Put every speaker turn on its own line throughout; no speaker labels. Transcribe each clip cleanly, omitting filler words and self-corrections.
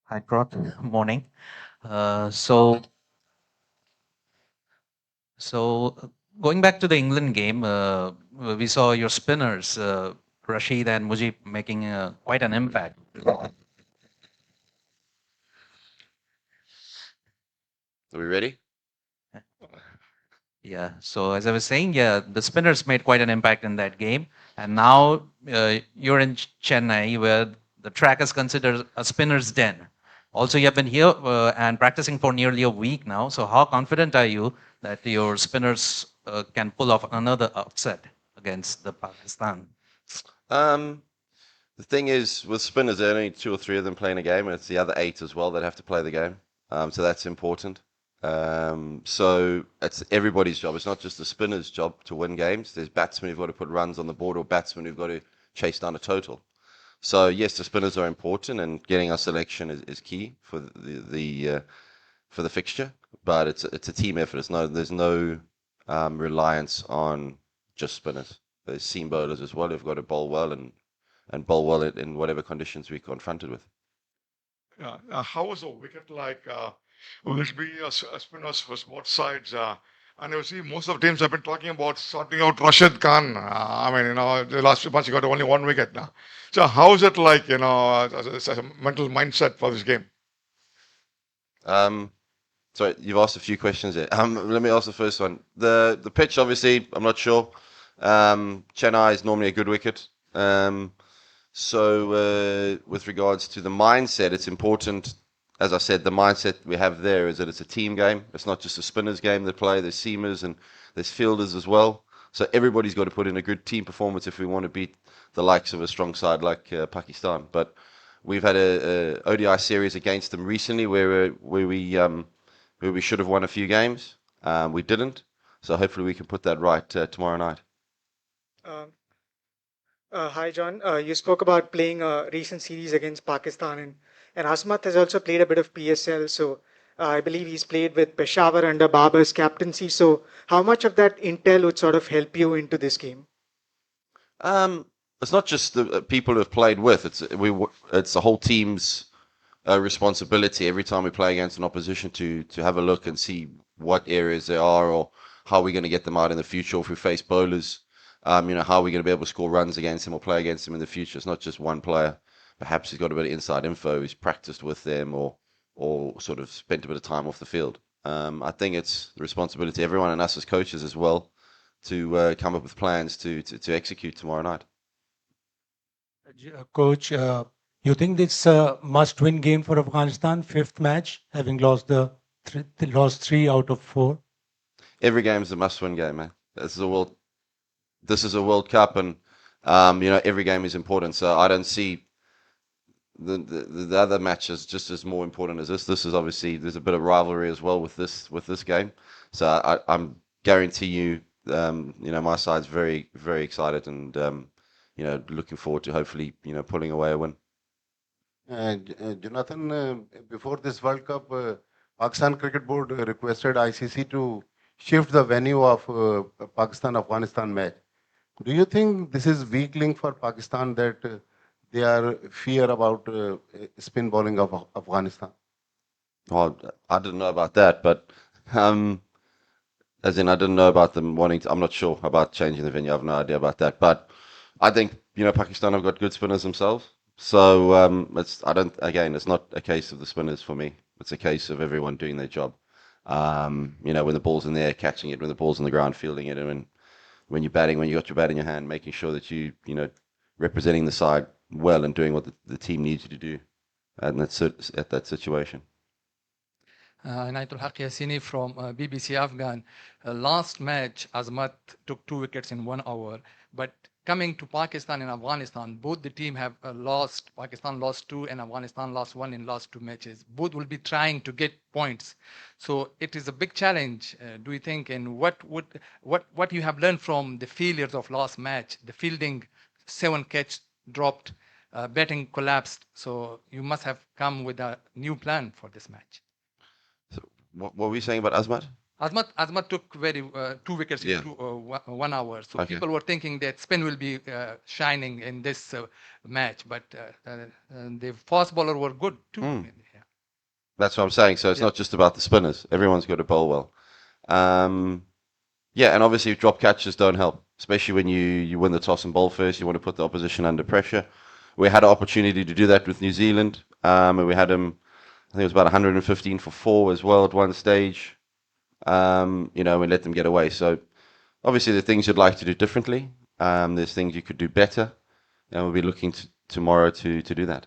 Hi, Prot. Morning. Uh, so, so, going back to the England game, we saw your spinners, Rashid and Mujib, making quite an impact.
Are we ready?
Yeah. So, as I was saying, yeah, the spinners made quite an impact in that game, and now you're in Chennai, where the track is considered a spinner's den. Also, you have been here and practicing for nearly a week now. So, how confident are you that your spinners can pull off another upset against the Pakistan?
Um, the thing is, with spinners, there are only two or three of them playing a game, and it's the other eight as well that have to play the game. So that's important. So it's everybody's job. It's not just the spinner's job to win games. There's batsmen who've got to put runs on the board, or batsmen who've got to chase down a total. So yes, the spinners are important, and getting our selection is key for for the fixture. But it's a team effort. There's no reliance on just spinners. There's seam bowlers as well who've got to bowl well and bowl well in whatever conditions we're confronted with.
Yeah. How was the wicket like? Will it be spinners for both sides? And you see, most of the teams have been talking about sorting out Rashid Khan. The last few months he got only one wicket now. So how is it like, as a mental mindset for this game?
Um, so you've asked a few questions here. Let me ask the first one. The pitch, obviously, I'm not sure. Chennai is normally a good wicket. With regards to the mindset, it's important. As I said, the mindset we have there is that it's a team game. It's not just a spinners game they play. There's seamers and there's fielders as well. So everybody's got to put in a good team performance if we want to beat the likes of a strong side like Pakistan. But we've had a ODI series against them recently where we should have won a few games. We didn't. So hopefully we can put that right tomorrow night.
Um, Hi, John. You spoke about playing a recent series against Pakistan, and Asmat has also played a bit of PSL. So I believe he's played with Peshawar under Babar's captaincy. So how much of that intel would sort of help you into this game?
Um, it's not just the people who have played with. It's the whole team's responsibility every time we play against an opposition to have a look and see what areas they are or how we're going to get them out in the future. If we face bowlers, how are we going to be able to score runs against them or play against them in the future? It's not just one player. Perhaps he's got a bit of inside info. He's practiced with them or sort of spent a bit of time off the field. I think it's the responsibility of everyone and us as coaches as well to come up with plans to execute tomorrow night.
Coach, you think this a must-win game for Afghanistan, fifth match, having lost three out of four?
Every game is a must-win game, man. This is a World Cup, and every game is important. So I don't see the other matches just as more important as this. This is obviously there's a bit of rivalry as well with this game. So I'm guarantee you, my side's very very excited and looking forward to hopefully pulling away a win.
Jonathan, before this World Cup, Pakistan Cricket Board requested ICC to shift the venue of Pakistan-Afghanistan match. Do you think this is weak link for Pakistan that they are fear about spin bowling of Afghanistan?
Well, I didn't know about that, but um, as in I didn't know about them wanting to. I'm not sure about changing the venue. I have no idea about that, but I think Pakistan have got good spinners themselves. So it's not a case of the spinners for me. It's a case of everyone doing their job. When the ball's in the air, catching it. When the ball's on the ground, fielding it. And when you're batting, when you got your bat in your hand, making sure that representing the side well and doing what the team needs you to do at that situation.
Inaytul Haq Yassini from BBC Afghan. Last match, Azmat took 2 wickets in 1 hour. But coming to Pakistan and Afghanistan, both the team have lost. Pakistan lost 2 and Afghanistan lost 1 in last 2 matches. Both will be trying to get points. So it is a big challenge, do you think? And what you have learned from the failures of last match? The fielding, 7 catch dropped, batting collapsed. So you must have come with a new plan for this match.
So what were we saying about Azmat?
Azmat took 2 wickets
Yeah.
in 1 hour. So
Okay.
people were thinking that spin will be shining in this match, but the fast bowler were good too.
Hmm.
Yeah.
That's what I'm saying. So it's not just about the spinners. Everyone's got to bowl well. Yeah, and obviously drop catches don't help, especially when you win the toss and bowl first. You want to put the opposition under pressure. We had an opportunity to do that with New Zealand, and we had them. I think it was about 115 for 4 as well at one stage. You know, and let them get away. So obviously, there are things you'd like to do differently. There's things you could do better, and we'll be looking tomorrow to do that.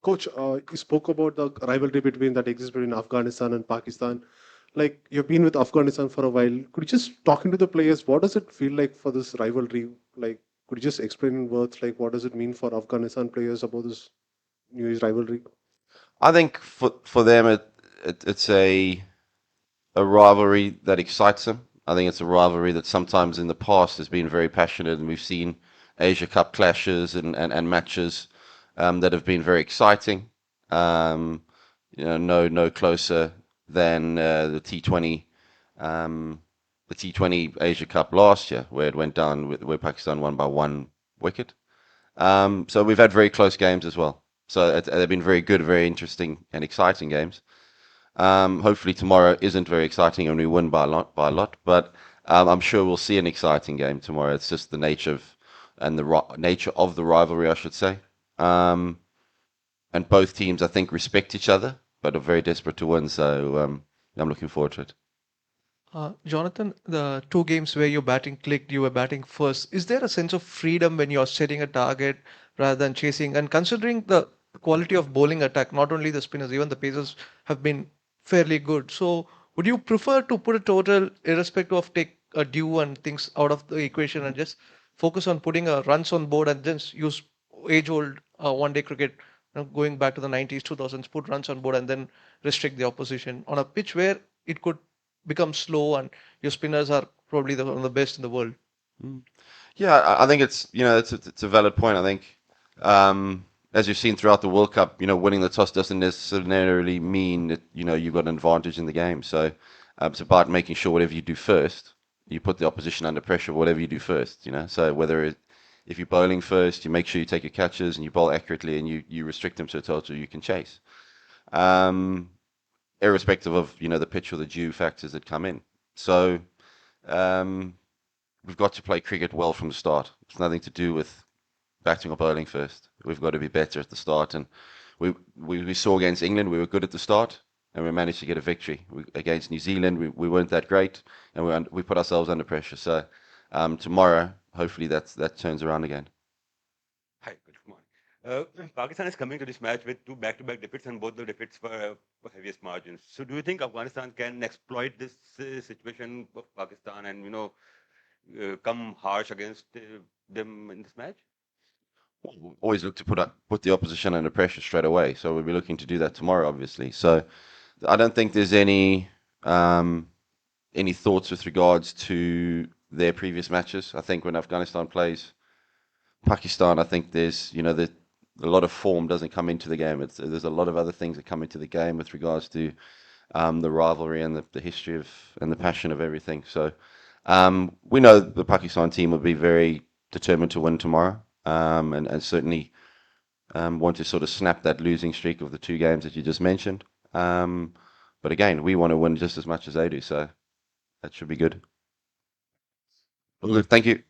Coach, you spoke about the rivalry between that exists between Afghanistan and Pakistan. Like you've been with Afghanistan for a while. Could you just talking to the players? What does it feel like for this rivalry? Like, could you just explain in words? Like, what does it mean for Afghanistan players about this new rivalry?
I think for them, it's a rivalry that excites them. I think it's a rivalry that sometimes in the past has been very passionate, and we've seen Asia Cup clashes and matches that have been very exciting. You know, no closer than the T20, the T20 Asia Cup last year, where it went down where Pakistan won by 1 wicket. So we've had very close games as well. So they've been very good, very interesting, and exciting games. Hopefully tomorrow isn't very exciting and we win by a lot. But I'm sure we'll see an exciting game tomorrow. It's just the nature of nature of the rivalry, I should say. And both teams, I think, respect each other, but are very desperate to win. So I'm looking forward to it.
Jonathan, the two games where your batting clicked, you were batting first. Is there a sense of freedom when you're setting a target rather than chasing? And considering the quality of bowling attack, not only the spinners, even the pacers have been fairly good. So would you prefer to put a total irrespective of take a due and things out of the equation and just focus on putting a runs on board and just use age-old one-day cricket, going back to the 90s, 2000s, put runs on board and then restrict the opposition on a pitch where it could become slow and your spinners are probably one of the best in the world?
Yeah, I think it's it's a valid point. I think as you've seen throughout the World Cup, winning the toss doesn't necessarily mean that you've got an advantage in the game. So it's about making sure whatever you do first, you put the opposition under pressure. Whatever you do first, So if you're bowling first, you make sure you take your catches and you bowl accurately and you restrict them to a total you can chase. Irrespective of the pitch or the due factors that come in. So we've got to play cricket well from the start. It's nothing to do with batting or bowling first. We've got to be better at the start. And we saw against England, we were good at the start, and we managed to get a victory. Against New Zealand, we weren't that great, and we put ourselves under pressure. So tomorrow, hopefully that turns around again.
Hi, good morning. Pakistan is coming to this match with 2 back-to-back defeats, and both the defeats for heaviest margins. So, do you think Afghanistan can exploit this situation of Pakistan and come harsh against them in this match?
We'll always look to put the opposition under pressure straight away. So we'll be looking to do that tomorrow, obviously. So I don't think there's any thoughts with regards to their previous matches. I think when Afghanistan plays Pakistan, I think there's a lot of form doesn't come into the game. There's a lot of other things that come into the game with regards to the rivalry and the history and the passion of everything. So we know the Pakistan team will be very determined to win tomorrow, and certainly want to sort of snap that losing streak of the 2 games that you just mentioned. But again, we want to win just as much as they do, so that should be good. Well, thank you.